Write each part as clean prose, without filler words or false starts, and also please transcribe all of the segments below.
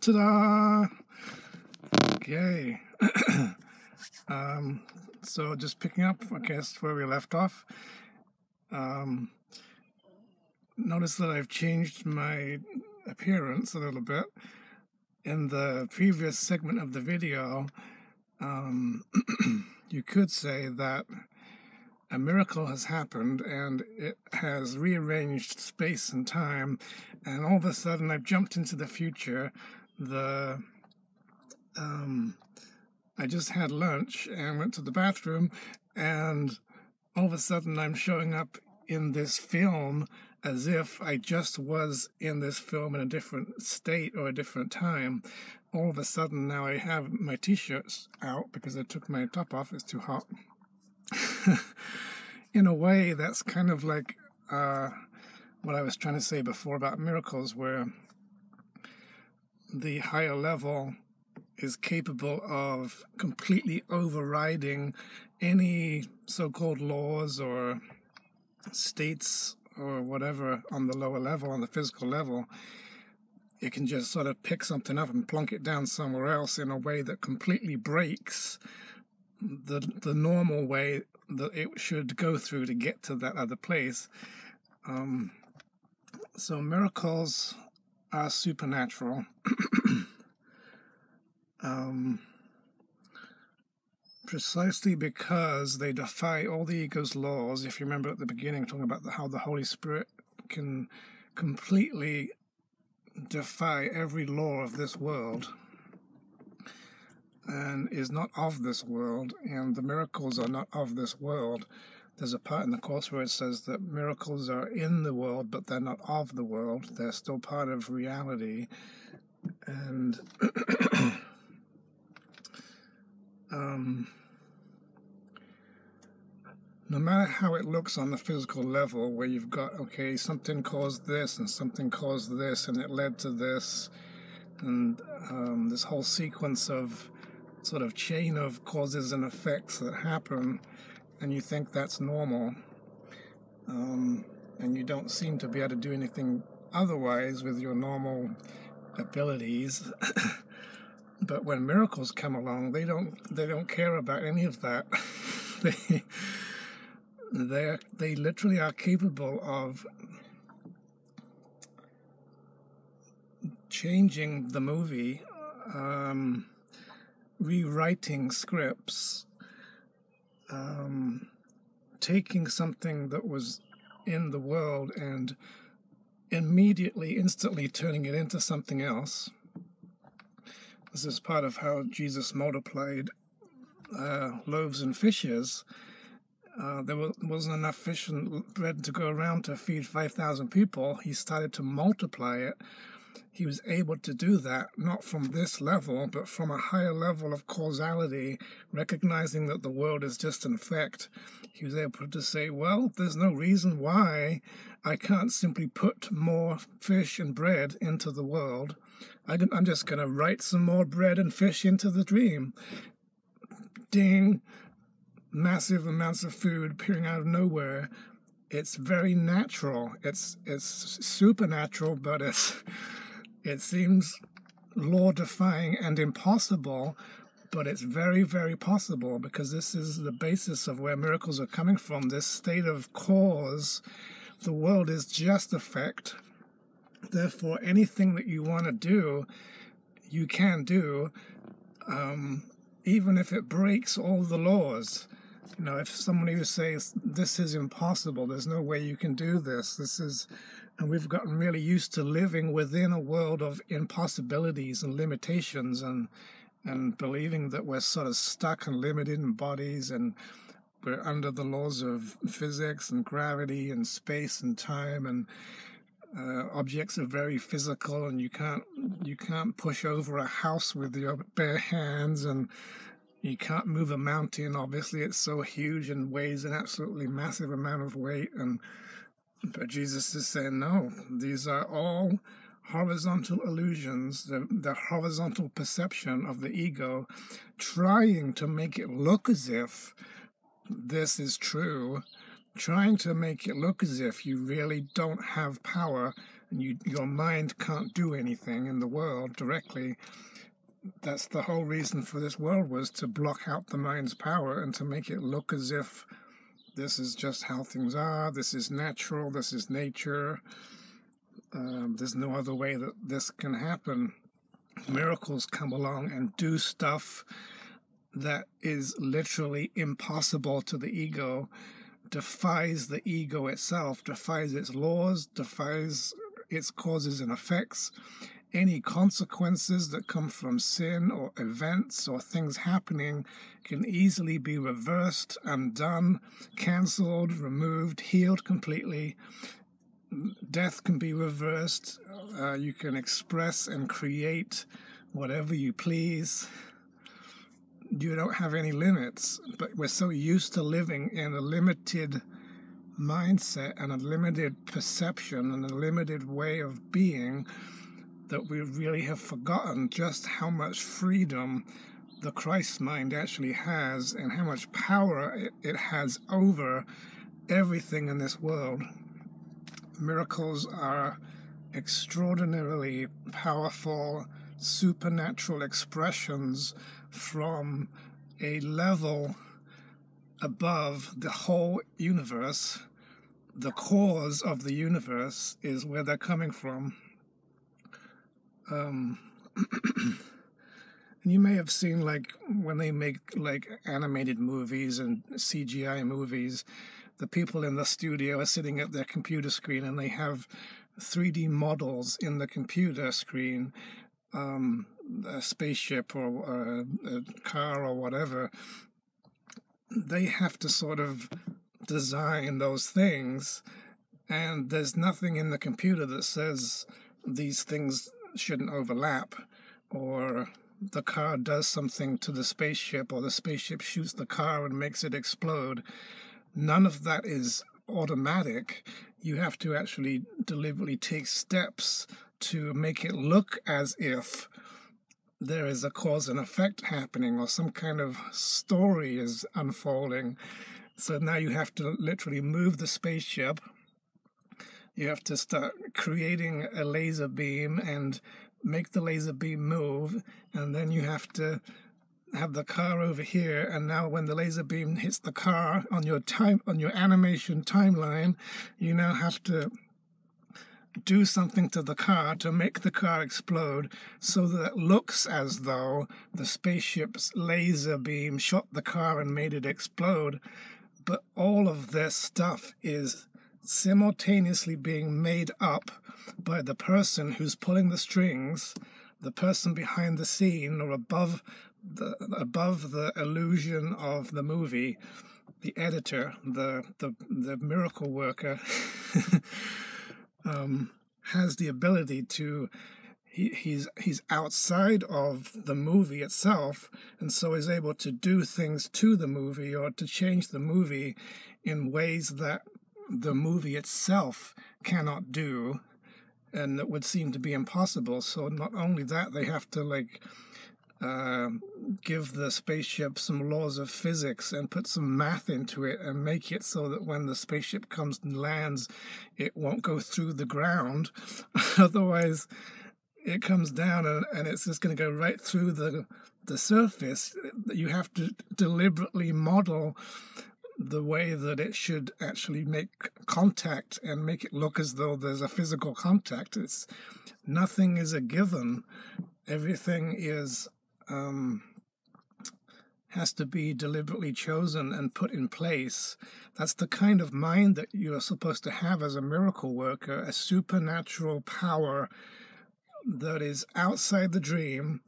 Ta-da! Okay. So just picking up, I guess, where we left off. Notice that I've changed my appearance a little bit. In the previous segment of the video, you could say that a miracle has happened and it has rearranged space and time, and all of a sudden I've jumped into the future. I just had lunch and went to the bathroom, and all of a sudden I'm showing up in this film as if I just was in this film in a different state or a different time. All of a sudden now I have my t-shirts out because I took my top off. It's too hot. In a way, that's kind of like what I was trying to say before about miracles, where the higher level is capable of completely overriding any so-called laws or states or whatever on the lower level, on the physical level. It can just sort of pick something up and plunk it down somewhere else in a way that completely breaks the normal way that it should go through to get to that other place. So miracles are supernatural. Precisely because they defy all the ego's laws. If you remember at the beginning, talking about how the Holy Spirit can completely defy every law of this world and is not of this world, and the miracles are not of this world. There's a part in the Course where it says that miracles are in the world, but they're not of the world. They're still part of reality. And no matter how it looks on the physical level, where you've got, okay, something caused this and something caused this and it led to this, and this whole sequence of sort of chain of causes and effects that happen, and you think that's normal, and you don't seem to be able to do anything otherwise with your normal abilities. But when miracles come along, they don't care about any of that. They literally are capable of changing the movie, rewriting scripts, taking something that was in the world and immediately, instantly turning it into something else. This is part of how Jesus multiplied loaves and fishes. There wasn't enough fish and bread to go around to feed 5,000 people. He started to multiply it. He was able to do that, not from this level, but from a higher level of causality, recognizing that the world is just an effect. He was able to say, well, there's no reason why I can't simply put more fish and bread into the world. I'm just going to write some more bread and fish into the dream. Ding! Massive amounts of food appearing out of nowhere. It's very natural. It's supernatural, but it seems law-defying and impossible, but it's very, very possible, because this is the basis of where miracles are coming from, this state of cause. The world is just effect. Therefore, anything that you want to do, you can do, even if it breaks all the laws. You know, if somebody who says, this is impossible, there's no way you can do this, and we've gotten really used to living within a world of impossibilities and limitations, and believing that we're sort of stuck and limited in bodies, and we're under the laws of physics and gravity and space and time, and objects are very physical, and you can't push over a house with your bare hands, and you can't move a mountain. Obviously, it's so huge and weighs an absolutely massive amount of weight. But Jesus is saying, no, these are all horizontal illusions, the horizontal perception of the ego, trying to make it look as if this is true, trying to make it look as if you really don't have power and your mind can't do anything in the world directly. That's the whole reason for this world, was to block out the mind's power and to make it look as if this is just how things are, this is natural, this is nature, there's no other way that this can happen. Miracles come along and do stuff that is literally impossible to the ego, defies the ego itself, defies its laws, defies its causes and effects. Any consequences that come from sin or events or things happening can easily be reversed, undone, cancelled, removed, healed completely. Death can be reversed. You can express and create whatever you please. You don't have any limits, but we're so used to living in a limited mindset and a limited perception and a limited way of being that we really have forgotten just how much freedom the Christ mind actually has and how much power it has over everything in this world. Miracles are extraordinarily powerful, supernatural expressions from a level above the whole universe. The cause of the universe is where they're coming from. And you may have seen, like, when they make like animated movies and CGI movies, the people in the studio are sitting at their computer screen and they have 3D models in the computer screen, a spaceship or a car or whatever. They have to sort of design those things, and there's nothing in the computer that says these things shouldn't overlap, or the car does something to the spaceship, or the spaceship shoots the car and makes it explode. None of that is automatic. You have to actually deliberately take steps to make it look as if there is a cause and effect happening, or some kind of story is unfolding. So now you have to literally move the spaceship. You have to start creating a laser beam and make the laser beam move, and then you have to have the car over here, and now when the laser beam hits the car on your animation timeline, you now have to do something to the car to make the car explode so that it looks as though the spaceship's laser beam shot the car and made it explode. But all of this stuff is simultaneously being made up by the person who's pulling the strings, the person behind the scene or above the illusion of the movie, the editor, the miracle worker. Has the ability to, he's outside of the movie itself, and so is able to do things to the movie or to change the movie in ways that the movie itself cannot do, and that would seem to be impossible. So not only that, they have to give the spaceship some laws of physics and put some math into it and make it so that when the spaceship comes and lands, it won't go through the ground. Otherwise, it comes down and it's just going to go right through the surface. You have to deliberately model the way that it should actually make contact and make it look as though there's a physical contact. Nothing is a given. Everything is has to be deliberately chosen and put in place. That's the kind of mind that you are supposed to have as a miracle worker, a supernatural power that is outside the dream,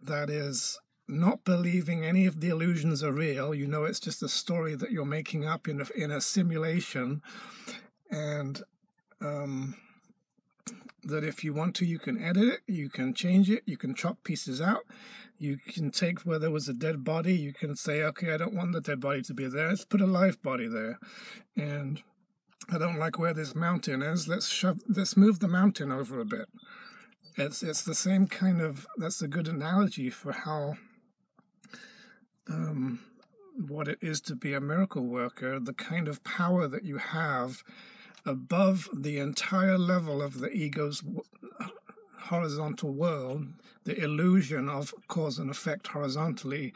that is not believing any of the illusions are real. You know, it's just a story that you're making up in a simulation, and that if you want to, you can edit it, you can change it, you can chop pieces out, you can take where there was a dead body, you can say, okay, I don't want the dead body to be there, let's put a live body there. And I don't like where this mountain is, let's move the mountain over a bit. It's the same kind of, that's a good analogy for how, what it is to be a miracle worker, the kind of power that you have above the entire level of the ego's horizontal world, the illusion of cause and effect horizontally,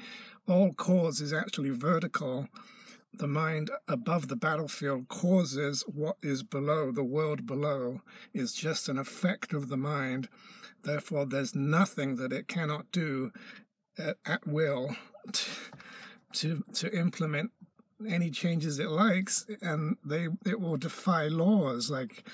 all cause is actually vertical. The mind above the battlefield causes what is below, the world below is just an effect of the mind. Therefore, there's nothing that it cannot do at will to implement any changes it likes, and it will defy laws. Like,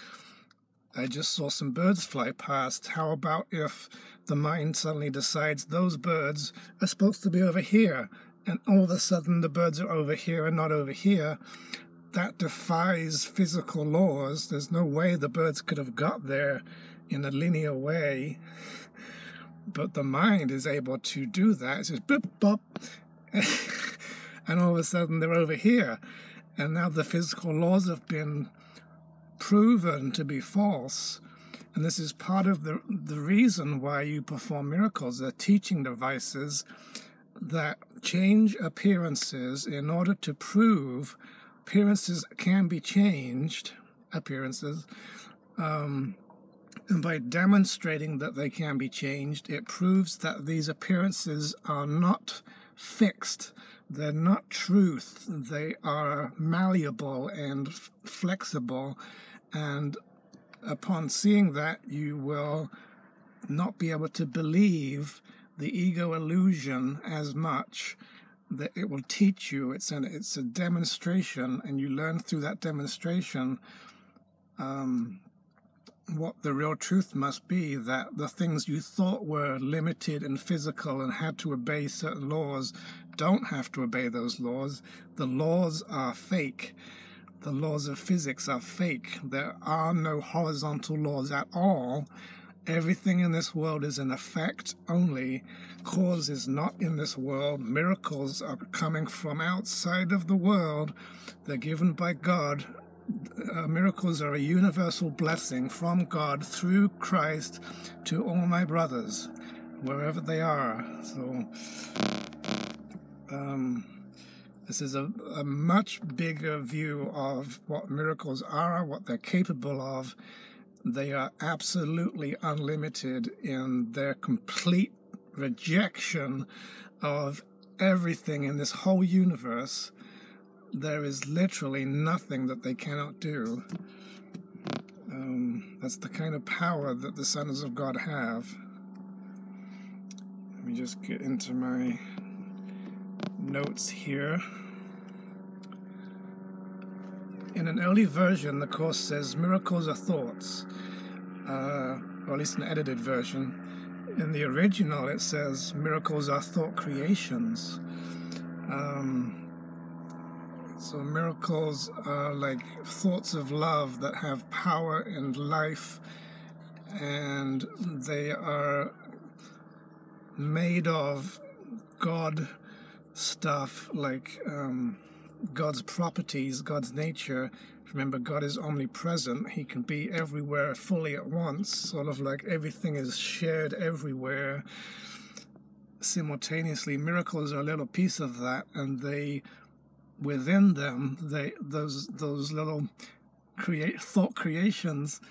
I just saw some birds fly past. How about if the mind suddenly decides those birds are supposed to be over here, and all of a sudden the birds are over here and not over here? That defies physical laws. There's no way the birds could have got there in a linear way. But the mind is able to do that. It says, boop, bop, and all of a sudden they're over here. And now the physical laws have been proven to be false. And this is part of the reason why you perform miracles. They're teaching devices that change appearances in order to prove appearances can be changed, and by demonstrating that they can be changed, it proves that these appearances are not fixed. They're not truth. They are malleable and flexible. And upon seeing that, you will not be able to believe the ego illusion as much. That it will teach you. It's a demonstration, and you learn through that demonstration what the real truth must be, that the things you thought were limited and physical and had to obey certain laws don't have to obey those laws. The laws are fake. The laws of physics are fake. There are no horizontal laws at all. Everything in this world is an effect only. Cause is not in this world. Miracles are coming from outside of the world. They're given by God. Miracles are a universal blessing from God through Christ to all my brothers, wherever they are. So this is a much bigger view of what miracles are, what they're capable of. They are absolutely unlimited in their complete rejection of everything in this whole universe. There is literally nothing that they cannot do. That's the kind of power that the sons of God have. Let me just get into my notes here. In an early version, the Course says miracles are thoughts, or at least an edited version. In the original, it says miracles are thought creations. So miracles are like thoughts of love that have power and life, and they are made of God stuff, like God's properties, God's nature. Remember, God is omnipresent. He can be everywhere fully at once, sort of like everything is shared everywhere simultaneously. Miracles are a little piece of that, and within them, those little thought creations,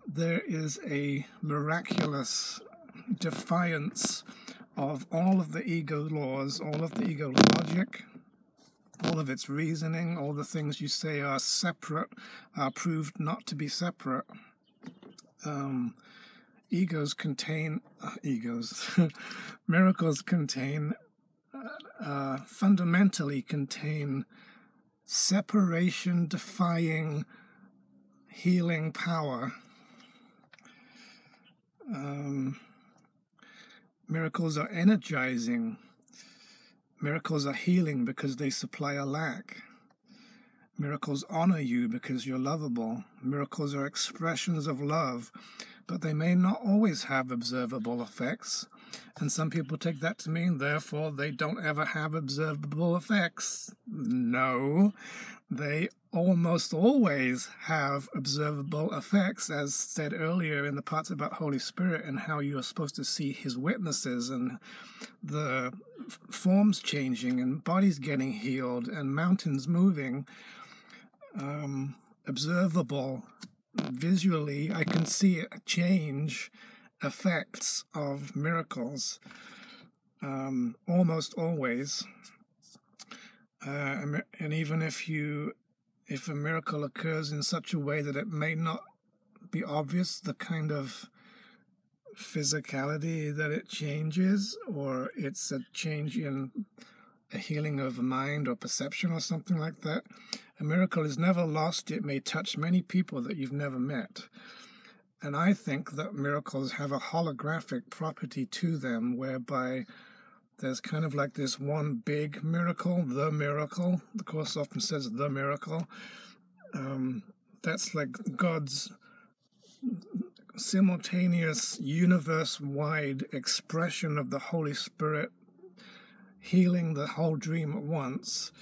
there is a miraculous defiance of all of the ego laws, all of the ego logic, all of its reasoning. All the things you say are separate are proved not to be separate. Miracles fundamentally contain separation-defying healing power. Miracles are energizing. Miracles are healing because they supply a lack. Miracles honor you because you're lovable. Miracles are expressions of love, but they may not always have observable effects. And some people take that to mean, therefore, they don't ever have observable effects. No, they almost always have observable effects, as said earlier in the parts about Holy Spirit and how you are supposed to see His witnesses and the forms changing and bodies getting healed and mountains moving. observable visually. I can see change effects of miracles almost always. And even if a miracle occurs in such a way that it may not be obvious, the kind of physicality that it changes, or it's a change in a healing of mind or perception or something like that, a miracle is never lost. It may touch many people that you've never met. And I think that miracles have a holographic property to them, whereby there's kind of like this one big miracle, the miracle. The Course often says the miracle. That's like God's simultaneous, universe-wide expression of the Holy Spirit healing the whole dream at once.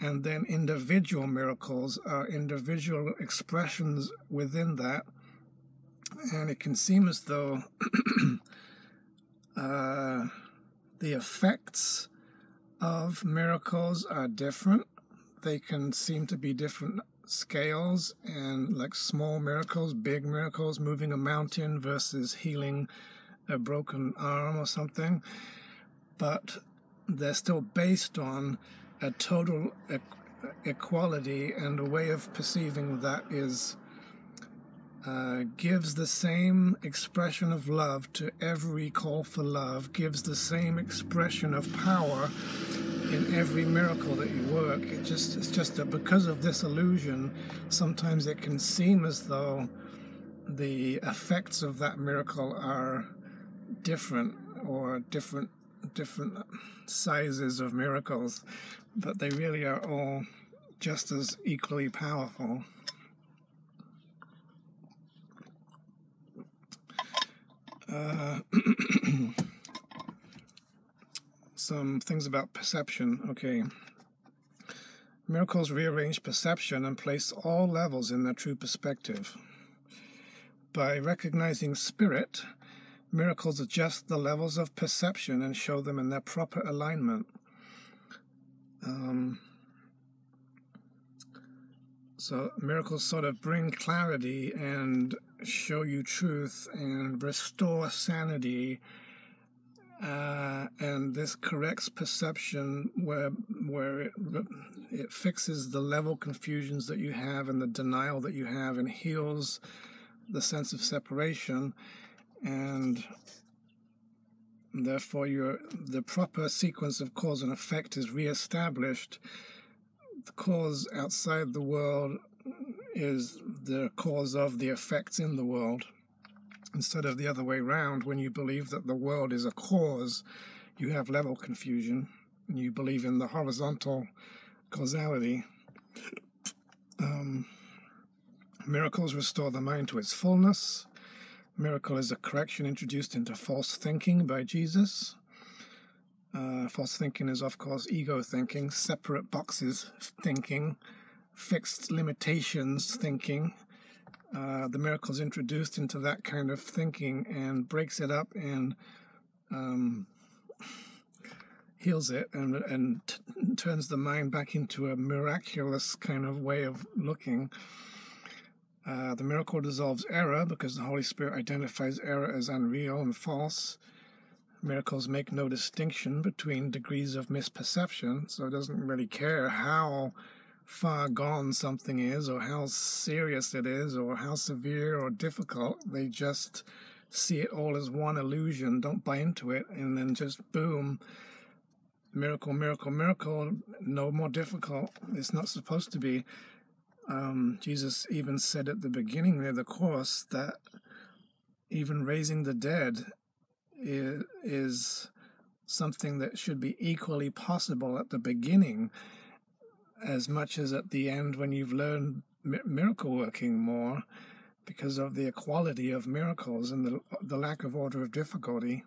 And then individual miracles are individual expressions within that. And it can seem as though the effects of miracles are different. They can seem to be different scales, and like small miracles, big miracles, moving a mountain versus healing a broken arm or something. But they're still based on a total equality, and a way of perceiving that is gives the same expression of love to every call for love, gives the same expression of power in every miracle that you work. It's just that because of this illusion, sometimes it can seem as though the effects of that miracle are different, or different sizes of miracles, but they really are all just as equally powerful. Some things about perception. Okay. Miracles rearrange perception and place all levels in their true perspective. By recognizing spirit, miracles adjust the levels of perception and show them in their proper alignment. So miracles sort of bring clarity and show you truth and restore sanity, and this corrects perception where it fixes the level confusions that you have and the denial that you have, and heals the sense of separation, and therefore the proper sequence of cause and effect is reestablished. The cause outside the world is the cause of the effects in the world, instead of the other way around. When you believe that the world is a cause, you have level confusion, and you believe in the horizontal causality. Miracles restore the mind to its fullness. Miracle is a correction introduced into false thinking by Jesus. False thinking is, of course, ego thinking, separate boxes thinking, fixed limitations thinking. The miracle is introduced into that kind of thinking and breaks it up and heals it and turns the mind back into a miraculous kind of way of looking. The miracle dissolves error because the Holy Spirit identifies error as unreal and false. Miracles make no distinction between degrees of misperception, so it doesn't really care how far gone something is, or how serious it is, or how severe or difficult. They just see it all as one illusion, don't buy into it, and then just boom, miracle, miracle, miracle, no more difficult. It's not supposed to be. Jesus even said at the beginning of the Course that even raising the dead is something that should be equally possible at the beginning as much as at the end, when you've learned miracle working more, because of the equality of miracles and the lack of order of difficulty.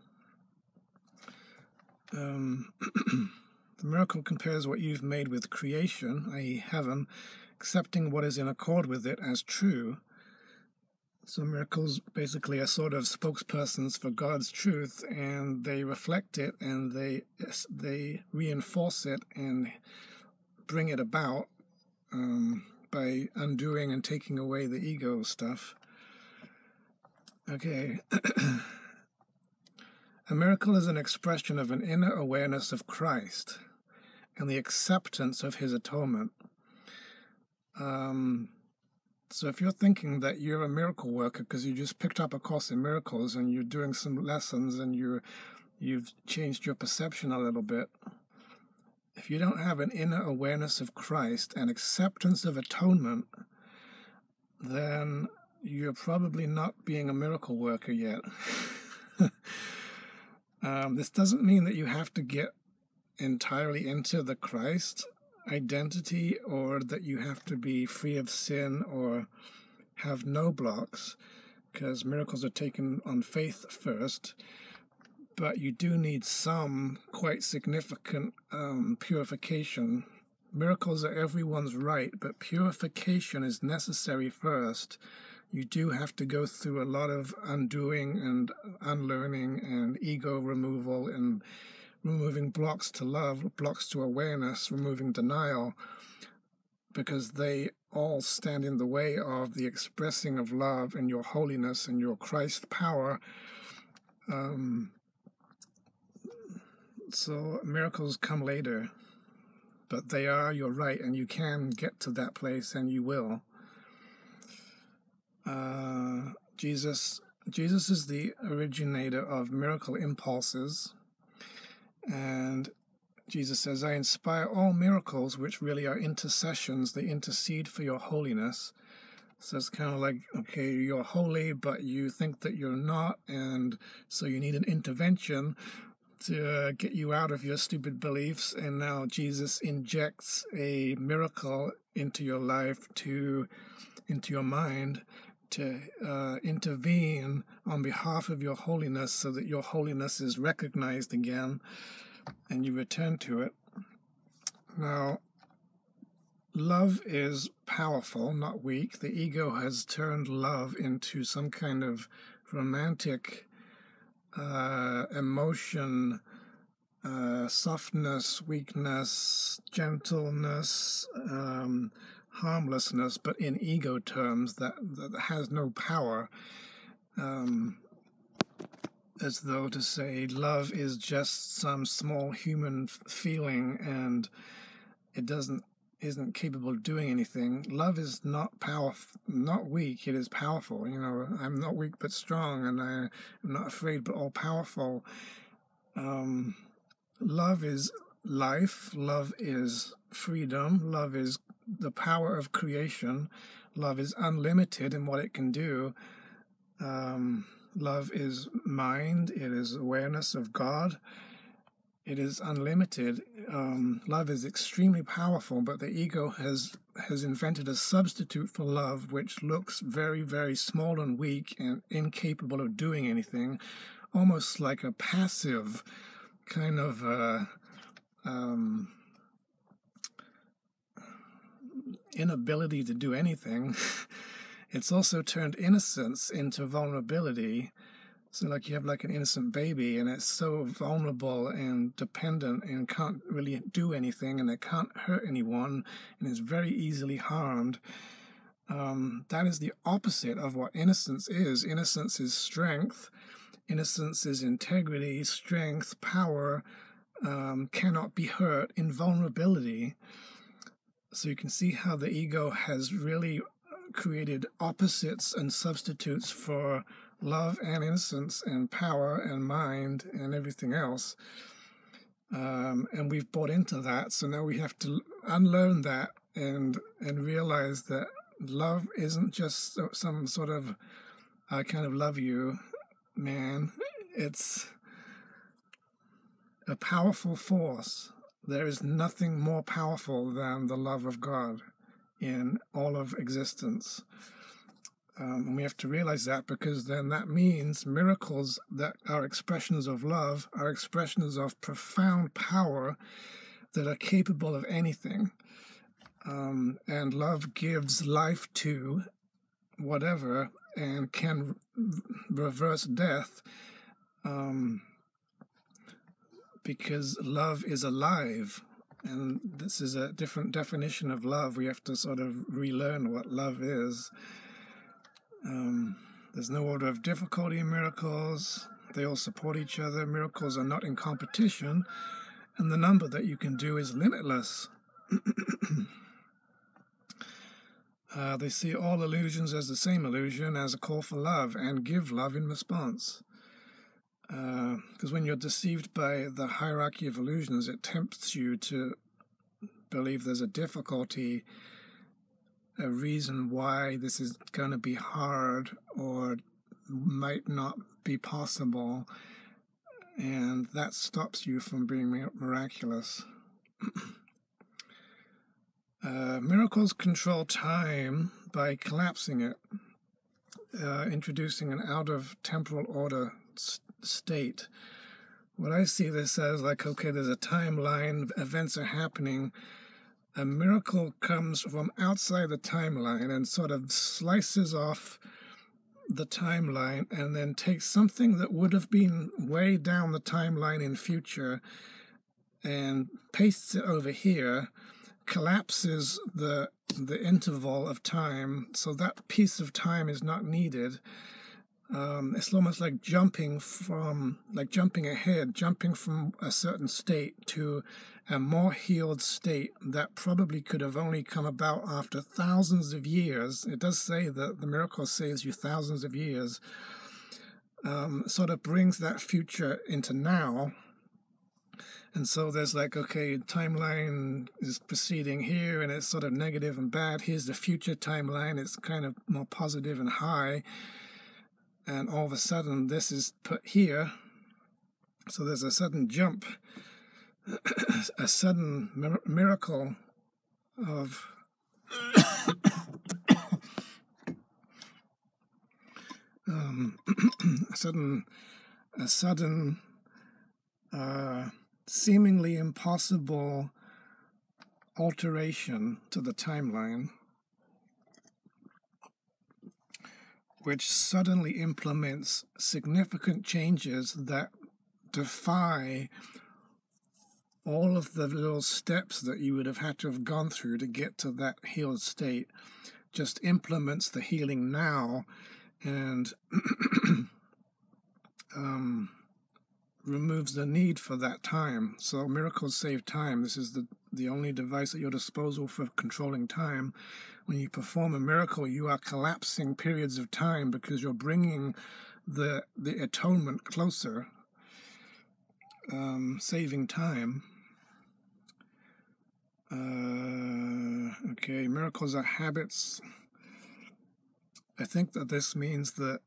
The miracle compares what you've made with creation, i.e. heaven, accepting what is in accord with it as true. So miracles basically are sort of spokespersons for God's truth, and they reflect it, and they reinforce it and bring it about by undoing and taking away the ego stuff. Okay. A miracle is an expression of an inner awareness of Christ and the acceptance of his atonement. So if you're thinking that you're a miracle worker because you just picked up a course in miracles and you're doing some lessons and you've changed your perception a little bit, if you don't have an inner awareness of Christ and acceptance of atonement, then you're probably not being a miracle worker yet. This doesn't mean that you have to get entirely into the Christ identity or that you have to be free of sin or have no blocks, because miracles are taken on faith first. But you do need some quite significant purification. Miracles are everyone's right, but purification is necessary first. You do have to go through a lot of undoing and unlearning and ego removal and removing blocks to love, blocks to awareness, removing denial, because they all stand in the way of the expressing of love and your holiness and your Christ power. So miracles come later, but they are your right, and you can get to that place, and you will. Jesus is the originator of miracle impulses, and Jesus says, I inspire all miracles, which really are intercessions. They intercede for your holiness. So it's kind of like, okay, you're holy, but you think that you're not, and so you need an intervention to get you out of your stupid beliefs. And now Jesus injects a miracle into your life, into your mind, to intervene on behalf of your holiness so that your holiness is recognized again and you return to it. Now, love is powerful, not weak. The ego has turned love into some kind of romantic emotion, softness, weakness, gentleness, harmlessness, but in ego terms that has no power, as though to say love is just some small human feeling and it isn't capable of doing anything. Love is not powerful, not weak. It is powerful. You know, I'm not weak but strong, and I'm not afraid but all powerful. Love is life. Love is freedom. Love is the power of creation. Love is unlimited in what it can do. Love is mind. It is awareness of God. It is unlimited. Love is extremely powerful, but the ego has invented a substitute for love, which looks very, very small and weak and incapable of doing anything, almost like a passive kind of inability to do anything. It's also turned innocence into vulnerability. So like you have like an innocent baby and it's so vulnerable and dependent and can't really do anything and it can't hurt anyone and is very easily harmed. That is the opposite of what innocence is. Innocence is strength. Innocence is integrity, strength, power, cannot be hurt, invulnerability. So you can see how the ego has really created opposites and substitutes for love and innocence and power and mind and everything else. And we've bought into that, so now we have to unlearn that and realize that love isn't just some sort of I kind of love you, man. It's a powerful force. There is nothing more powerful than the love of God in all of existence. And we have to realize that, because then that means miracles that are expressions of love are expressions of profound power that are capable of anything. And love gives life to whatever and can reverse death, because love is alive. And this is a different definition of love. We have to sort of relearn what love is. There's no order of difficulty in miracles. They all support each other. Miracles are not in competition, and the number that you can do is limitless. They see all illusions as the same illusion, as a call for love, and give love in response. Because when you're deceived by the hierarchy of illusions, it tempts you to believe there's a difficulty, a reason why this is going to be hard or might not be possible, and that stops you from being miraculous. Miracles control time by collapsing it, introducing an out-of-temporal order state. What I see this as, like, okay, there's a timeline, events are happening. A miracle comes from outside the timeline and sort of slices off the timeline and then takes something that would have been way down the timeline in future and pastes it over here, collapses the interval of time so that piece of time is not needed. It's almost like jumping ahead, jumping from a certain state to a more healed state that probably could have only come about after thousands of years. It does say that the miracle saves you thousands of years. Sort of brings that future into now. And so there's like, okay, timeline is proceeding here, and it's sort of negative and bad. Here's the future timeline. It's kind of more positive and high. And all of a sudden, this is put here. So there's a sudden jump, a sudden miracle of a sudden seemingly impossible alteration to the timeline, which suddenly implements significant changes that defy all of the little steps that you would have had to have gone through to get to that healed state. Just implements the healing now and removes the need for that time. So miracles save time. This is the only device at your disposal for controlling time. When you perform a miracle, you are collapsing periods of time because you're bringing the atonement closer, saving time. Okay, miracles are habits. I think that this means that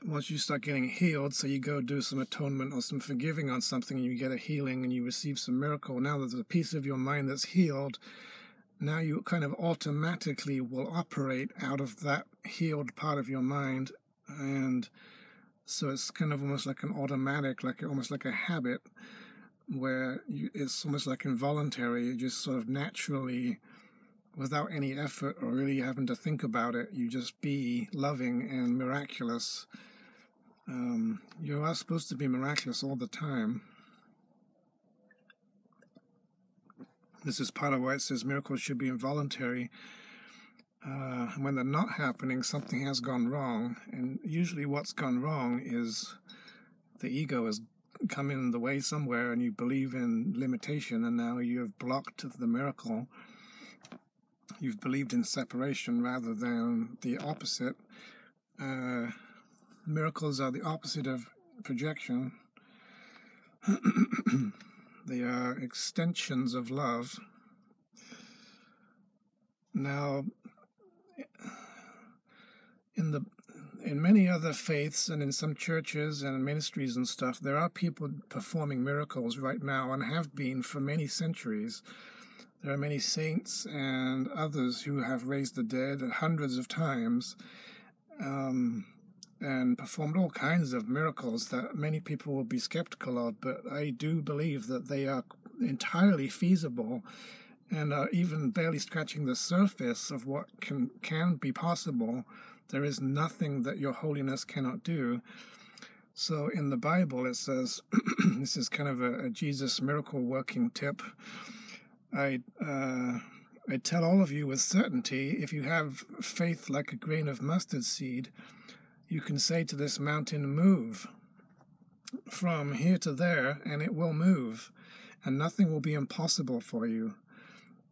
once you start getting healed, so you go do some atonement or some forgiving on something, and you get a healing and you receive some miracle. Now there's a piece of your mind that's healed. Now you kind of automatically will operate out of that healed part of your mind. And so it's kind of almost like an automatic, almost like a habit, where it's almost like involuntary. You just sort of naturally, without any effort or really having to think about it, you just be loving and miraculous. You are supposed to be miraculous all the time. This is part of why it says miracles should be involuntary. When they're not happening, something has gone wrong. And usually what's gone wrong is the ego has come in the way somewhere, and you believe in limitation, and now you have blocked the miracle. You've believed in separation rather than the opposite. Miracles are the opposite of projection. They are extensions of love. Now, in many other faiths and in some churches and ministries and stuff, there are people performing miracles right now and have been for many centuries. There are many saints and others who have raised the dead hundreds of times and performed all kinds of miracles that many people will be skeptical of, but I do believe that they are entirely feasible and are even barely scratching the surface of what can be possible. There is nothing that your holiness cannot do. So in the Bible it says, this is kind of a Jesus miracle working tip. I tell all of you with certainty, if you have faith like a grain of mustard seed, you can say to this mountain, move from here to there, and it will move, and nothing will be impossible for you.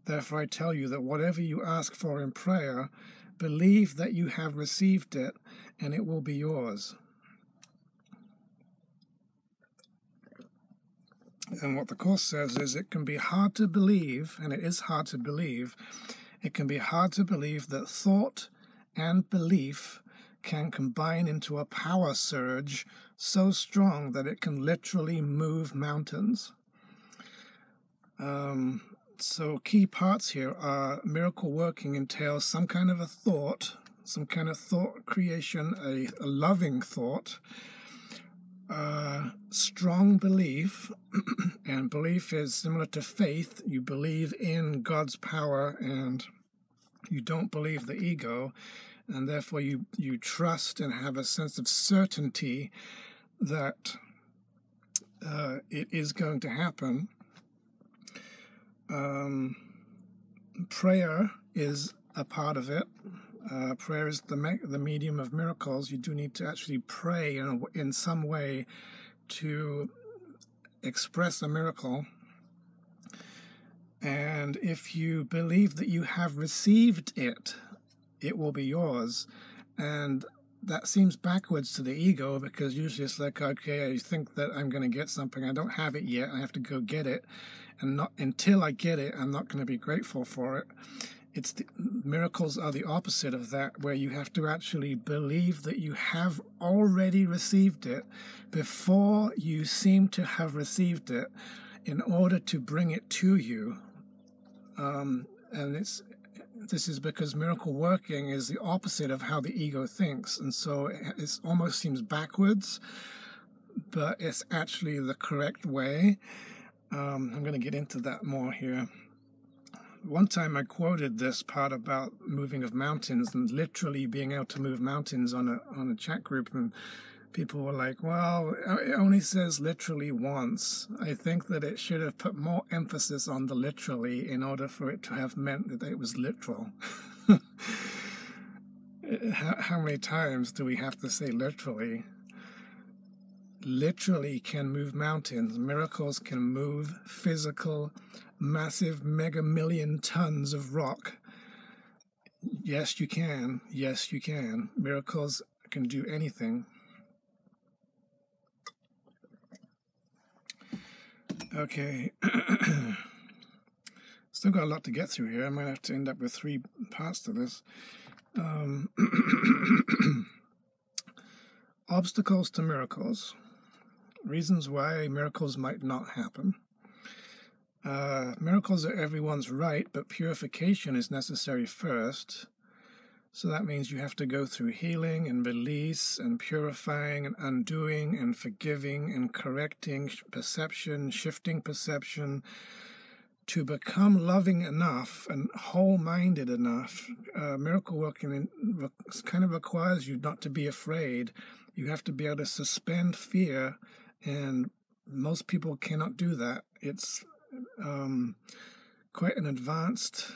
Therefore I tell you that whatever you ask for in prayer, believe that you have received it, and it will be yours. And what the Course says is it can be hard to believe, and it is hard to believe, it can be hard to believe that thought and belief can combine into a power surge so strong that it can literally move mountains. So key parts here are miracle working entails some kind of a thought, some kind of thought creation, a loving thought, strong belief, and belief is similar to faith. You believe in God's power and you don't believe the ego, and therefore you trust and have a sense of certainty that it is going to happen. Prayer is a part of it. Prayer is the medium of miracles. You do need to actually pray in some way to express a miracle. And if you believe that you have received it, it will be yours. And that seems backwards to the ego, because usually it's like, okay, I think that I'm going to get something. I don't have it yet. I have to go get it. And not until I get it, I'm not going to be grateful for it. Miracles are the opposite of that, where you have to actually believe that you have already received it before you seem to have received it in order to bring it to you. And this is because miracle working is the opposite of how the ego thinks. And so it almost seems backwards, but it's actually the correct way. I'm going to get into that more here. One time I quoted this part about moving of mountains and literally being able to move mountains on a chat group, and people were like, well, it only says literally once. I think that it should have put more emphasis on the literally in order for it to have meant that it was literal. How many times do we have to say literally? Literally can move mountains. Miracles can move physical, massive, mega million tons of rock. Yes, you can. Yes, you can. Miracles can do anything. Okay. Still got a lot to get through here. I might have to end up with 3 parts to this. Obstacles to miracles. Reasons why miracles might not happen. Miracles are everyone's right, but purification is necessary first. So that means you have to go through healing and release and purifying and undoing and forgiving and correcting perception, shifting perception, to become loving enough and whole-minded enough. Miracle working kind of requires you not to be afraid. You have to be able to suspend fear, and most people cannot do that. It's quite an advanced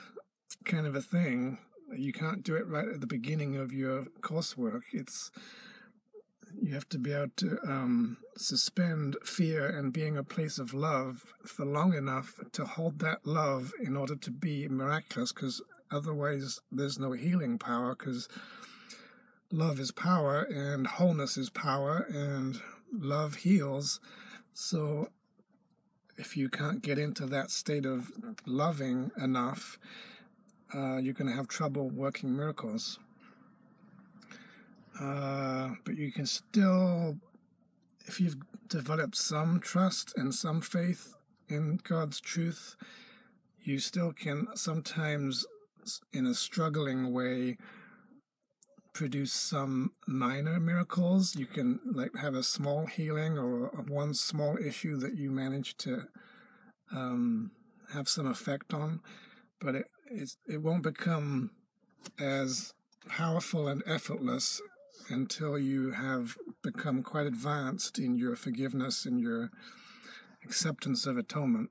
kind of a thing. You can't do it right at the beginning of your coursework. You have to be able to suspend fear and being a place of love for long enough to hold that love in order to be miraculous, because otherwise there's no healing power, because love is power and wholeness is power and love heals. So if you can't get into that state of loving enough, you're going to have trouble working miracles. But you can still, if you've developed some trust and some faith in God's truth, you still can sometimes, in a struggling way, produce some minor miracles. You can have a small healing or one small issue that you manage to have some effect on, but it won't become as powerful and effortless until you have become quite advanced in your forgiveness and your acceptance of atonement.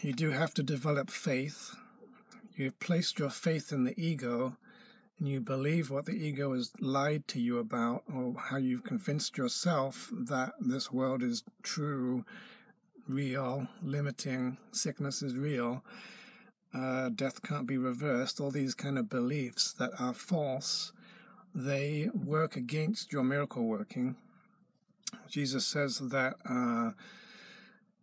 You do have to develop faith. You've placed your faith in the ego, and you believe what the ego has lied to you about, or how you've convinced yourself that this world is true, real, limiting, sickness is real, death can't be reversed. All these kind of beliefs that are false, they work against your miracle working. Jesus says that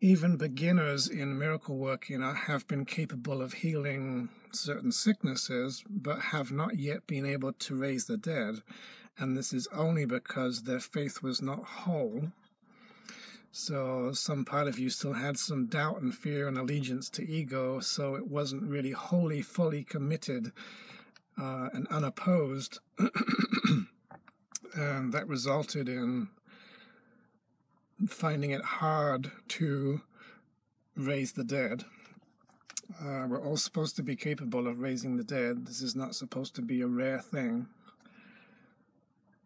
even beginners in miracle working have been capable of healing certain sicknesses, but have not yet been able to raise the dead. And this is only because their faith was not whole. So some part of you still had some doubt and fear and allegiance to ego, so it wasn't really wholly, fully committed and unopposed. And that resulted in finding it hard to raise the dead. We're all supposed to be capable of raising the dead. This is not supposed to be a rare thing.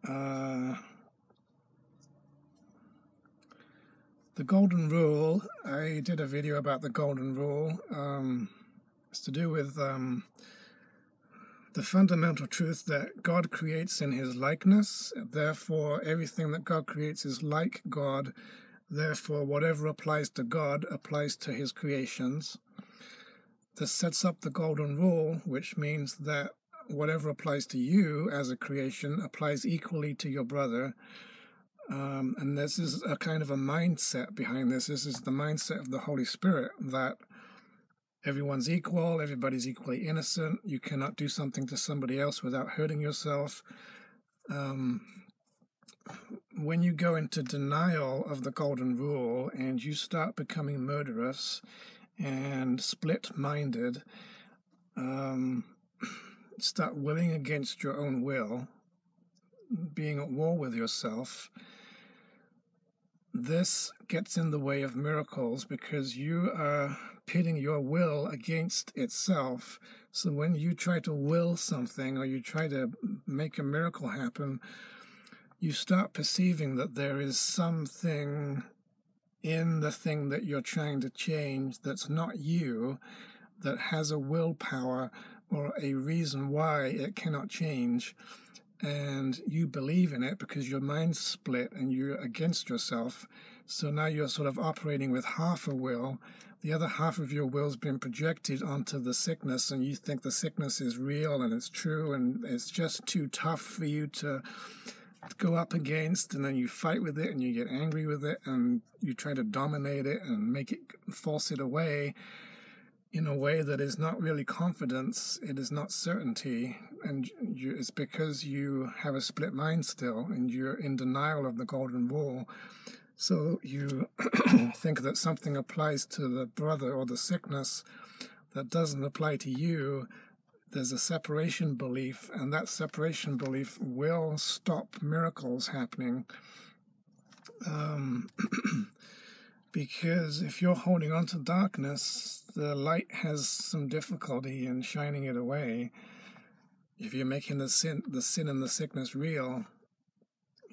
The golden rule, I did a video about the golden rule. It's to do with the fundamental truth that God creates in his likeness. Therefore, everything that God creates is like God. Therefore, whatever applies to God applies to his creations. This sets up the golden rule, which means that whatever applies to you as a creation applies equally to your brother. And this is a kind of a mindset behind this. This is the mindset of the Holy Spirit, that everyone's equal, everybody's equally innocent. You cannot do something to somebody else without hurting yourself. When you go into denial of the golden rule and you start becoming murderous and split-minded, start willing against your own will, being at war with yourself, this gets in the way of miracles because you are pitting your will against itself. So when you try to will something or you try to make a miracle happen, you start perceiving that there is something in the thing that you're trying to change that's not you, that has a willpower or a reason why it cannot change. And you believe in it because your mind's split and you're against yourself. So now you're sort of operating with half a will. The other half of your will's been projected onto the sickness, and you think the sickness is real and it's true and it's just too tough for you to go up against, and then you fight with it and you get angry with it and you try to dominate it and make it, force it away in a way that is not really confidence, it is not certainty, and it's because you have a split mind still and you're in denial of the golden rule. So you think that something applies to the brother or the sickness that doesn't apply to you. There's a separation belief, and that separation belief will stop miracles happening. Because if you're holding on to darkness, the light has some difficulty in shining it away. If you're making the sin and the sickness real,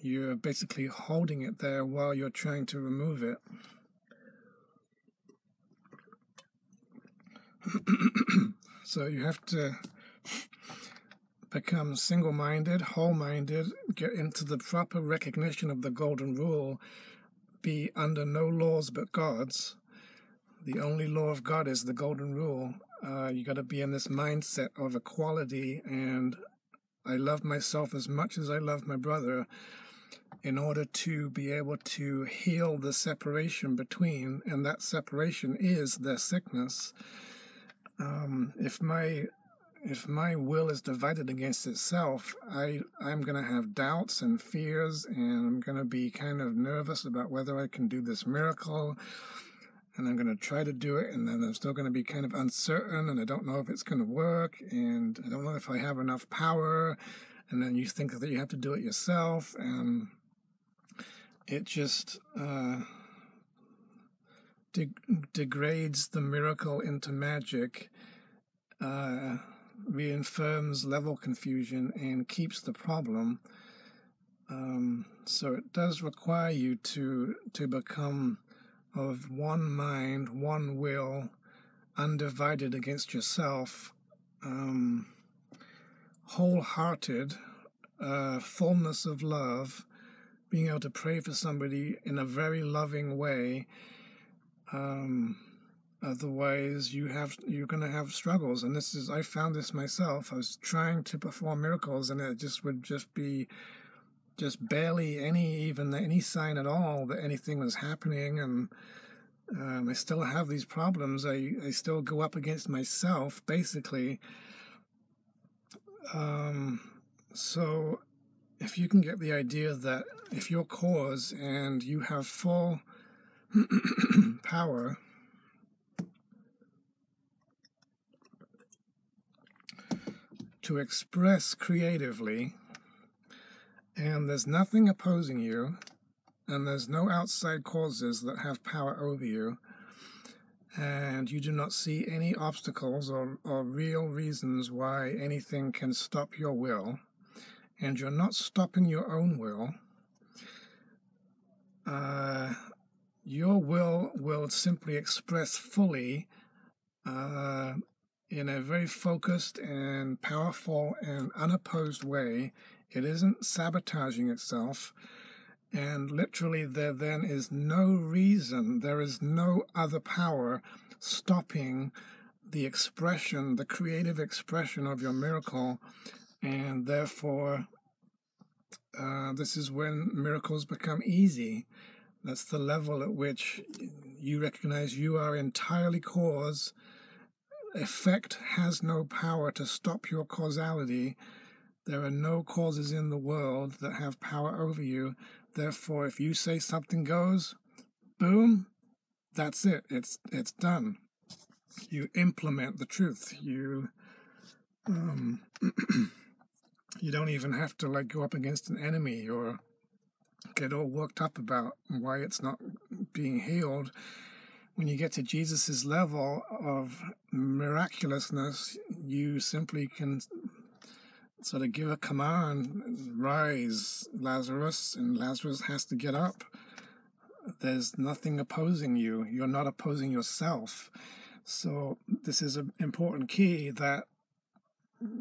you're basically holding it there while you're trying to remove it. So you have to become single-minded, whole-minded, get into the proper recognition of the golden rule, be under no laws but God's. The only law of God is the golden rule. You got to be in this mindset of equality, and I love myself as much as I love my brother, in order to be able to heal the separation between, and that separation is their sickness. If my will is divided against itself, I'm going to have doubts and fears, and I'm going to be kind of nervous about whether I can do this miracle, and I'm going to try to do it, and then I'm still going to be kind of uncertain, and I don't know if it's going to work, and I don't know if I have enough power, and then you think that you have to do it yourself, and it just degrades the miracle into magic, reaffirms level confusion, and keeps the problem. So it does require you to become of one mind, one will, undivided against yourself, wholehearted, fullness of love, being able to pray for somebody in a very loving way. Otherwise, you're going to have struggles, and I found this myself. I was trying to perform miracles, and it would be barely any sign at all that anything was happening, and I still have these problems. I still go up against myself, basically. So if you can get the idea that if your cause and you have full power to express creatively, and there's nothing opposing you, and there's no outside causes that have power over you, and you do not see any obstacles or real reasons why anything can stop your will, and you're not stopping your own will, your will simply express fully in a very focused and powerful and unopposed way. It isn't sabotaging itself, and literally there then is no reason, there is no other power stopping the expression, the creative expression of your miracle, and therefore this is when miracles become easy. That's the level at which you recognize you are entirely cause. Effect has no power to stop your causality. There are no causes in the world that have power over you. Therefore, if you say something goes, boom, that's it. It's done. You implement the truth. You you don't even have to go up against an enemy or get all worked up about why it's not being healed. When you get to Jesus's level of miraculousness, you simply can sort of give a command, rise, Lazarus, and Lazarus has to get up. There's nothing opposing you. You're not opposing yourself. So this is an important key, that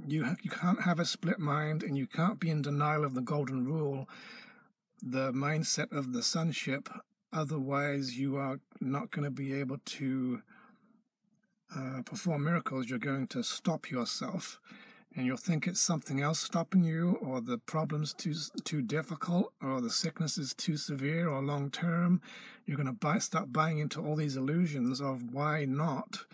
you can't have a split mind, and you can't be in denial of the golden rule, the mindset of the sonship. Otherwise, you are not going to be able to perform miracles. You're going to stop yourself, and you'll think it's something else stopping you, or the problem's too difficult, or the sickness is too severe or long term. You're going to start buying into all these illusions of why not,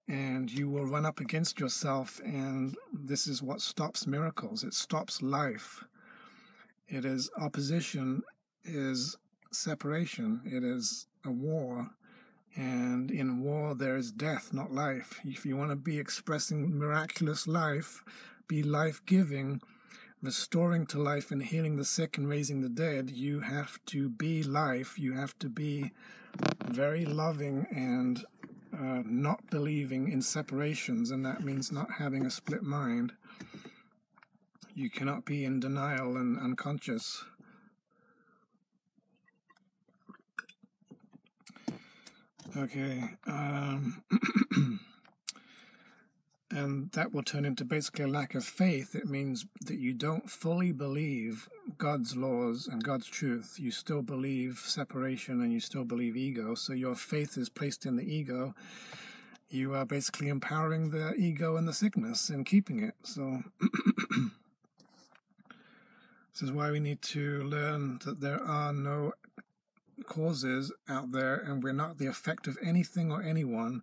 and you will run up against yourself, and this is what stops miracles. It stops life. It is opposition, is separation. It is a war. And in war, there is death, not life. If you want to be expressing miraculous life, be life-giving, restoring to life and healing the sick and raising the dead, you have to be life. You have to be very loving and not believing in separations, and that means not having a split mind. You cannot be in denial and unconscious. Okay, and that will turn into basically a lack of faith. It means that you don't fully believe God's laws and God's truth. You still believe separation, and you still believe ego. So your faith is placed in the ego. You are basically empowering the ego and the sickness and keeping it. So this is why we need to learn that there are no causes out there, and we're not the effect of anything or anyone.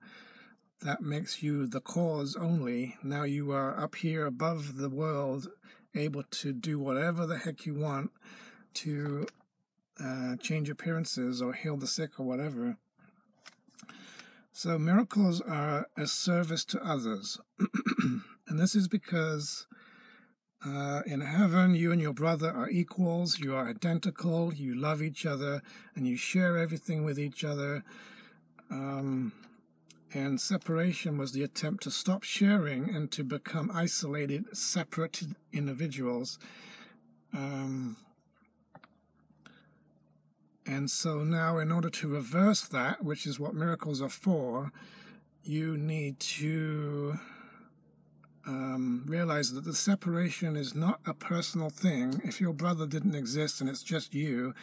That makes you the cause only. Now you are up here above the world, able to do whatever the heck you want to change appearances or heal the sick or whatever. So miracles are a service to others. And this is because in heaven, you and your brother are equals, you are identical, you love each other, and you share everything with each other. And separation was the attempt to stop sharing and to become isolated, separate individuals. And so now, in order to reverse that, which is what miracles are for, you need to realize that the separation is not a personal thing. If your brother didn't exist and it's just you,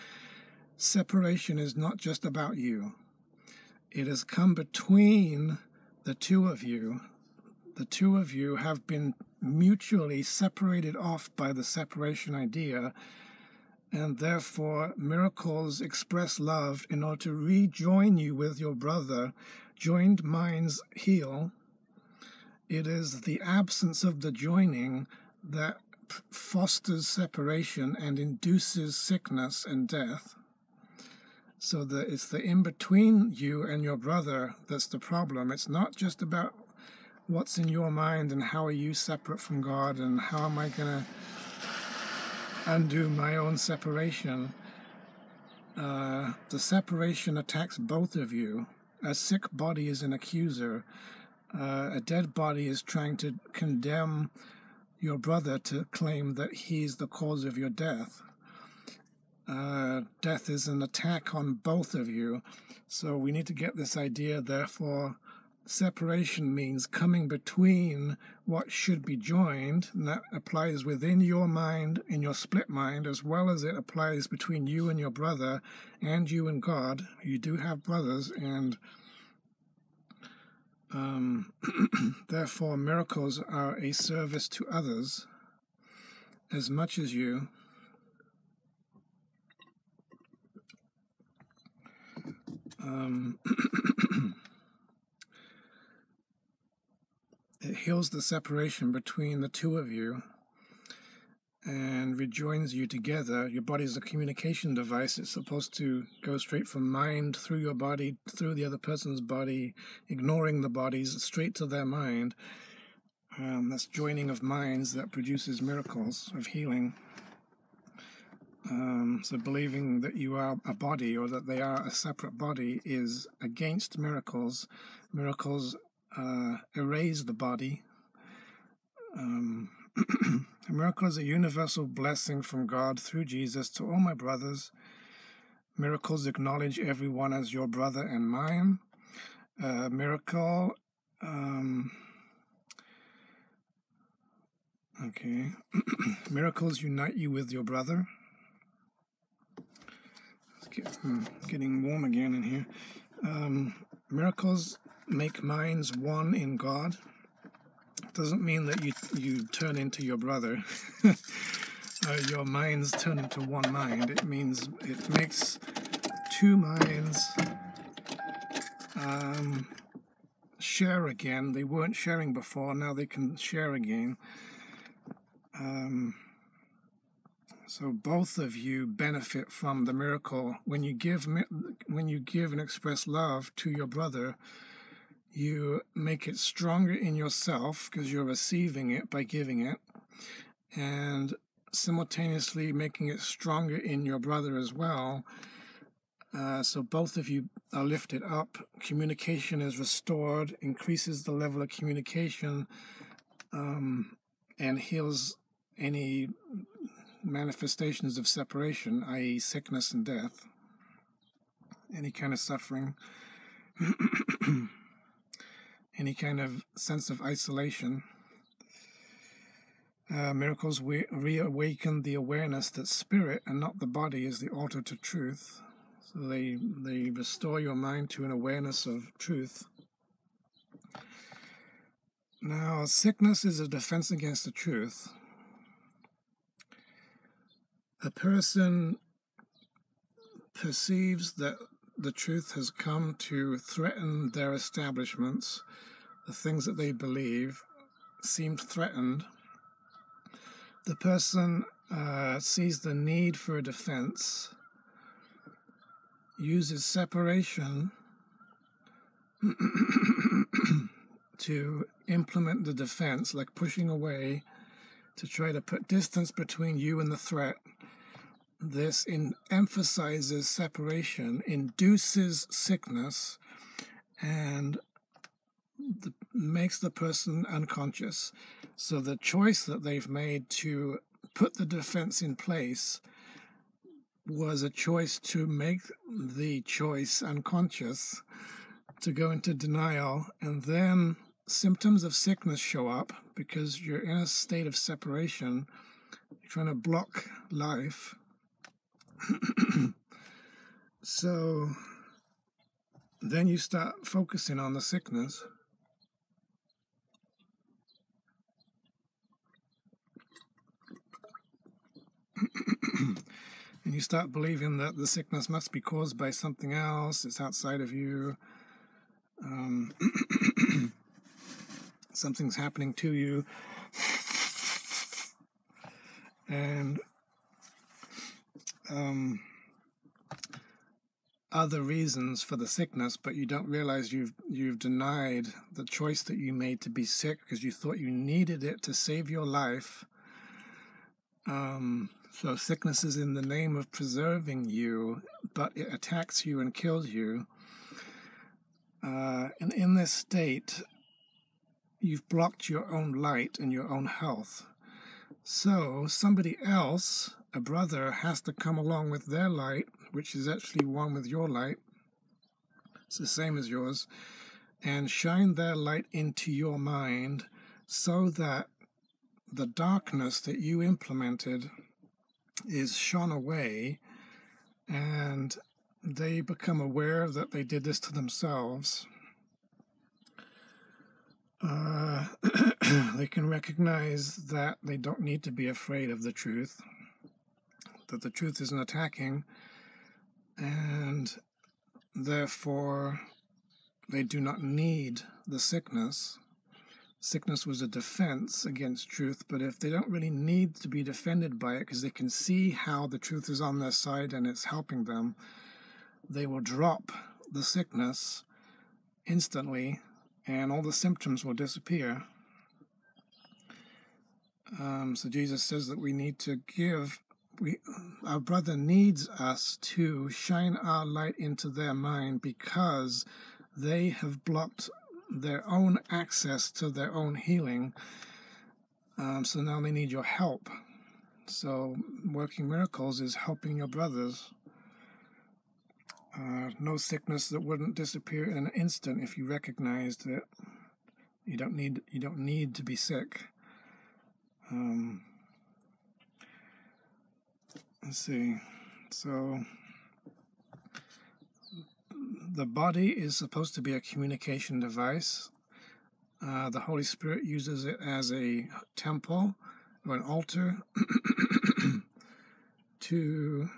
separation is not just about you. It has come between the two of you. The two of you have been mutually separated off by the separation idea, and therefore miracles express love in order to rejoin you with your brother. Joined minds heal. It is the absence of the joining that fosters separation and induces sickness and death. So that it's the in-between you and your brother that's the problem. It's not just about what's in your mind and how are you separate from God and how am I going to undo my own separation. The separation attacks both of you. A sick body is an accuser. A dead body is trying to condemn your brother to claim that he's the cause of your death. Death is an attack on both of you. So we need to get this idea, therefore, separation means coming between what should be joined, and that applies within your mind, in your split mind, as well as it applies between you and your brother, and you and God. You do have brothers, and therefore miracles are a service to others as much as you. It heals the separation between the two of you and rejoins you together. Your body is a communication device. It's supposed to go straight from mind through your body, through the other person's body, ignoring the bodies, straight to their mind. That's joining of minds that produces miracles of healing. So believing that you are a body or that they are a separate body is against miracles. Miracles erase the body. A miracle is a universal blessing from God through Jesus to all my brothers. Miracles acknowledge everyone as your brother and mine. Miracles unite you with your brother. It's getting warm again in here. Miracles make minds one in God. Doesn't mean that you turn into your brother. Your minds turn into one mind. It means it makes two minds share again. They weren't sharing before, now they can share again. So both of you benefit from the miracle. When you give and express love to your brother, you make it stronger in yourself because you're receiving it by giving it, and simultaneously making it stronger in your brother as well. So both of you are lifted up. Communication is restored, increases the level of communication, and heals any manifestations of separation, i.e. sickness and death, any kind of suffering, any kind of sense of isolation. Miracles reawaken the awareness that spirit and not the body is the altar to truth. So they restore your mind to an awareness of truth. Now, sickness is a defense against the truth. A person perceives that the truth has come to threaten their establishments. The things that they believe seem threatened. The person sees the need for a defense, uses separation to implement the defense, like pushing away, to try to put distance between you and the threat. This emphasizes separation, induces sickness, and makes the person unconscious. So the choice that they've made to put the defense in place was a choice to make the choice unconscious, to go into denial, and then symptoms of sickness show up because you're in a state of separation. You're trying to block life. So then you start focusing on the sickness. And you start believing that the sickness must be caused by something else. It's outside of you. Something's happening to you. And other reasons for the sickness, but you don't realize you've denied the choice that you made to be sick because you thought you needed it to save your life. So sickness is in the name of preserving you, but it attacks you and kills you. And in this state, you've blocked your own light and your own health. So somebody else, a brother, has to come along with their light, which is actually one with your light. It's the same as yours, and shine their light into your mind so that the darkness that you implemented is shone away, and they become aware that they did this to themselves. They can recognize that they don't need to be afraid of the truth, that the truth isn't attacking, and therefore they do not need the sickness. Sickness was a defense against truth, but if they don't really need to be defended by it because they can see how the truth is on their side and it's helping them, they will drop the sickness instantly and all the symptoms will disappear. So Jesus says that we need to give, our brother needs us to shine our light into their mind because they have blocked their own access to their own healing. So now they need your help. So working miracles is helping your brothers. No sickness that wouldn't disappear in an instant if you recognized it. You don't need to be sick. Let's see. So the body is supposed to be a communication device. The Holy Spirit uses it as a temple or an altar to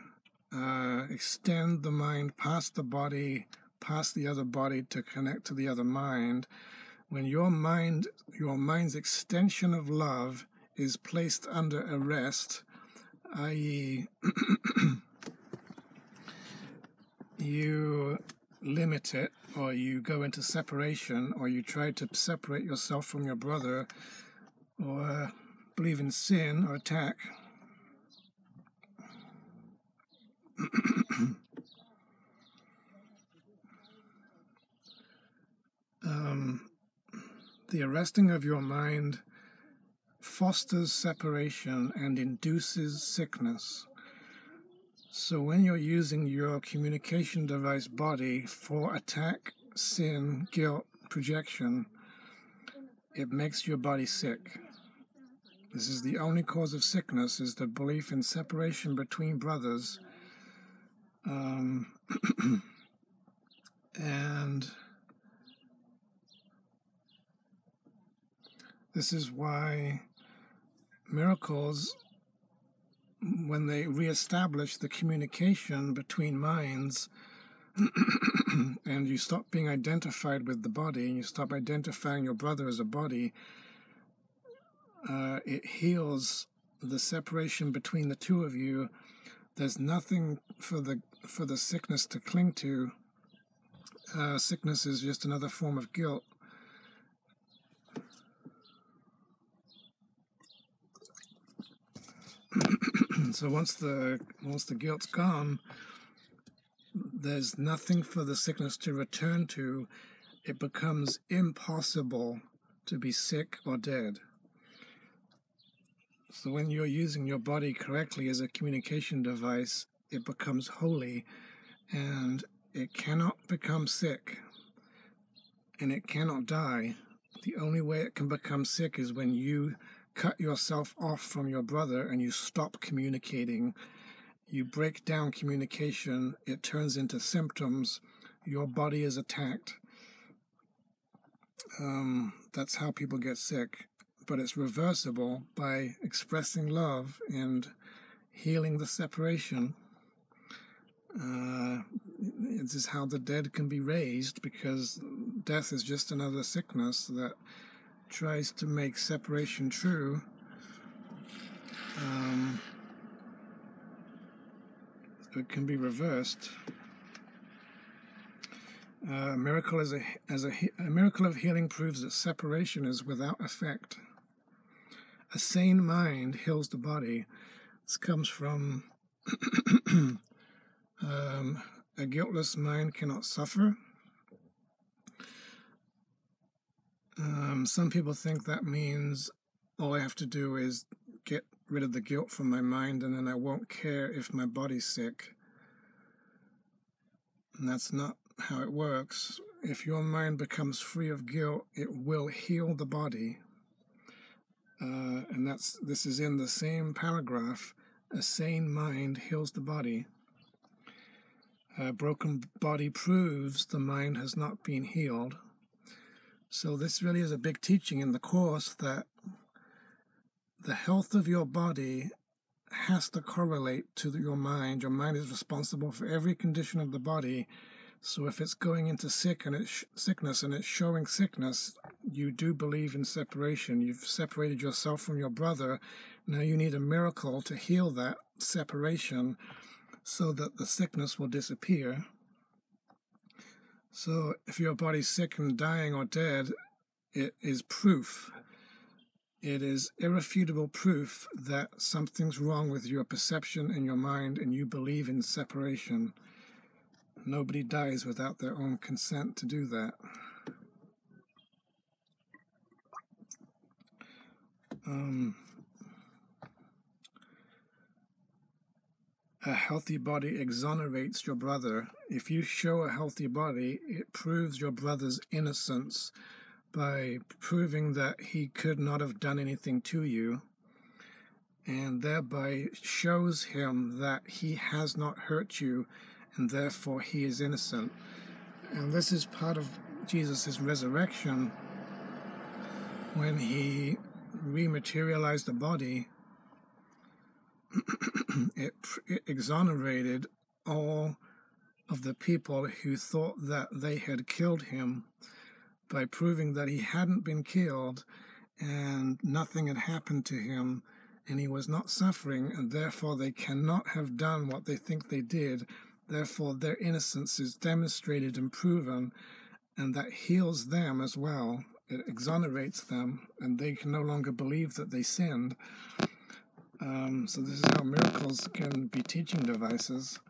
extend the mind past the body, past the other body to connect to the other mind. When your mind's extension of love is placed under arrest, i.e., you limit it, or you go into separation, or you try to separate yourself from your brother, or believe in sin or attack, the arresting of your mind fosters separation and induces sickness. So when you're using your communication device body for attack, sin, guilt, projection, it makes your body sick. This is the only cause of sickness, is the belief in separation between brothers. And this is why miracles, when they reestablish the communication between minds, and you stop being identified with the body, and you stop identifying your brother as a body, it heals the separation between the two of you. There's nothing for the sickness to cling to. Sickness is just another form of guilt. So once the guilt's gone, there's nothing for the sickness to return to, it becomes impossible to be sick or dead. So when you're using your body correctly as a communication device, it becomes holy, and it cannot become sick, and it cannot die. The only way it can become sick is when you cut yourself off from your brother and you stop communicating. You break down communication, it turns into symptoms, your body is attacked. That's how people get sick. But it's reversible by expressing love and healing the separation. This is how the dead can be raised, because death is just another sickness that tries to make separation true. So it can be reversed. A miracle of healing proves that separation is without effect. A sane mind heals the body. This comes from a guiltless mind cannot suffer. Some people think that means all I have to do is get rid of the guilt from my mind, and then I won't care if my body's sick. And that's not how it works. If your mind becomes free of guilt, it will heal the body. And this is in the same paragraph. A sane mind heals the body. A broken body proves the mind has not been healed. So this really is a big teaching in the Course, that the health of your body has to correlate to your mind. Your mind is responsible for every condition of the body. So if it's going into sickness and it's showing sickness, you do believe in separation. You've separated yourself from your brother. Now you need a miracle to heal that separation so that the sickness will disappear. So if your body's sick and dying or dead, it is proof. It is irrefutable proof that something's wrong with your perception and your mind, and you believe in separation. Nobody dies without their own consent to do that. A healthy body exonerates your brother. If you show a healthy body, it proves your brother's innocence by proving that he could not have done anything to you, and thereby shows him that he has not hurt you, and therefore he is innocent. And this is part of Jesus' resurrection. When he rematerialized the body, it exonerated all of the people who thought that they had killed him by proving that he hadn't been killed and nothing had happened to him and he was not suffering, and therefore they cannot have done what they think they did. Therefore their innocence is demonstrated and proven, and that heals them as well. It exonerates them, and they can no longer believe that they sinned. So this is how miracles can be teaching devices.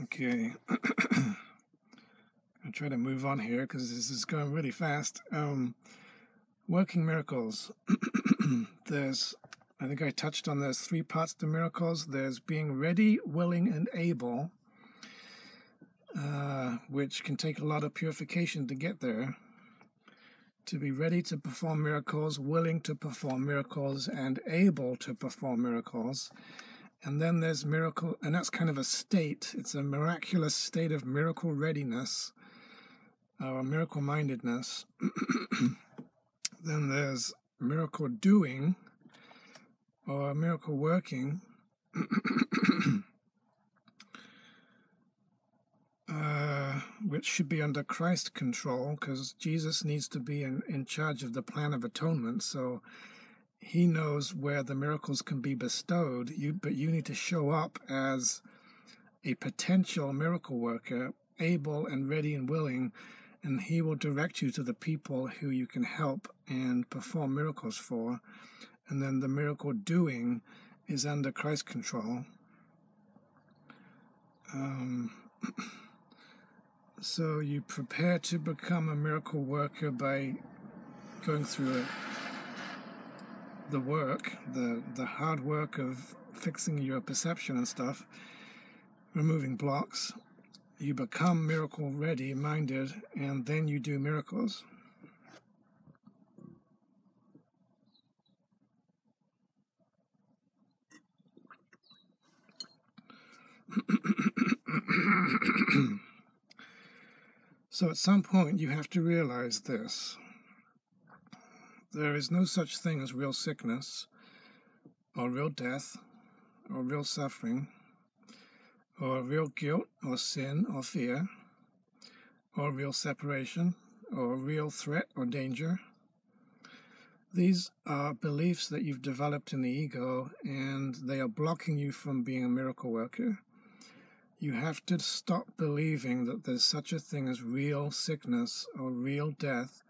Okay. I'll try to move on here because this is going really fast. Working miracles. I think I touched on there's 3 parts to miracles. There's being ready, willing, and able, which can take a lot of purification to get there. To be ready to perform miracles, willing to perform miracles, and able to perform miracles. And then there's miracle, and that's kind of a state. It's a miraculous state of miracle readiness, or miracle mindedness. Then there's miracle doing, or miracle working. Which should be under Christ's control, because Jesus needs to be in charge of the plan of atonement, so he knows where the miracles can be bestowed. But you need to show up as a potential miracle worker, able and ready and willing, and he will direct you to the people who you can help and perform miracles for. And then the miracle doing is under Christ's control. So you prepare to become a miracle worker by going through the work, the hard work of fixing your perception and stuff, removing blocks. You become miracle ready minded, and then you do miracles. So at some point you have to realize this. There is no such thing as real sickness, or real death, or real suffering, or real guilt, or sin, or fear, or real separation, or real threat or danger. These are beliefs that you've developed in the ego, and they are blocking you from being a miracle worker. You have to stop believing that there's such a thing as real sickness or real death,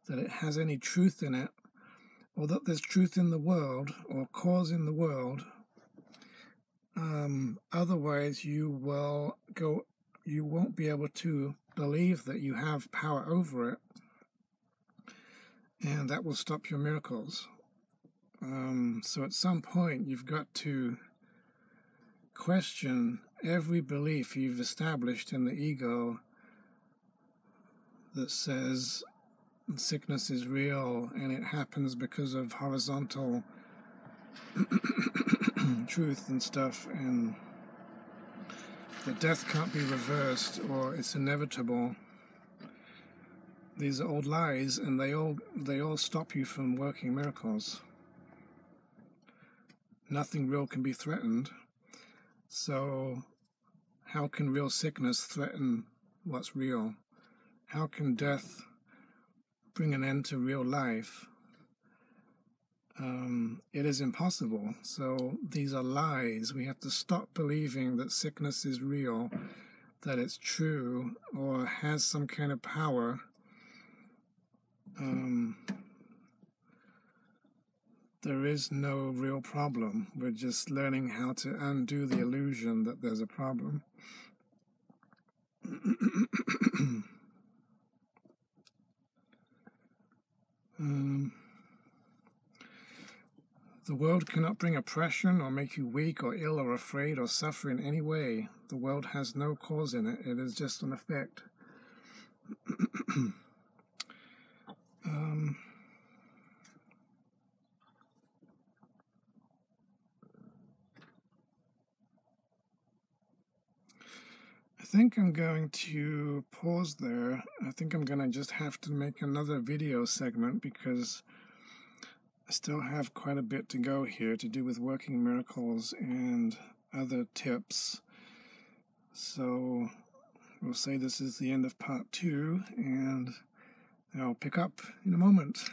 that it has any truth in it, or that there's truth in the world or cause in the world. Otherwise, you won't be able to believe that you have power over it, and that will stop your miracles. So at some point, you've got to question every belief you've established in the ego that says sickness is real and it happens because of horizontal truth and stuff, and that death can't be reversed or it's inevitable. These are old lies, and they all stop you from working miracles. Nothing real can be threatened. So how can real sickness threaten what's real? How can death bring an end to real life? It is impossible. So these are lies. We have to stop believing that sickness is real, that it's true, or has some kind of power. There is no real problem. We're just learning how to undo the illusion that there's a problem. The world cannot bring oppression or make you weak or ill or afraid or suffer in any way. The world has no cause in it. It is just an effect. I think I'm going to pause there. I think I'm going to just have to make another video segment because I still have quite a bit to go here to do with working miracles and other tips. So we'll say this is the end of part 2, and I'll pick up in a moment.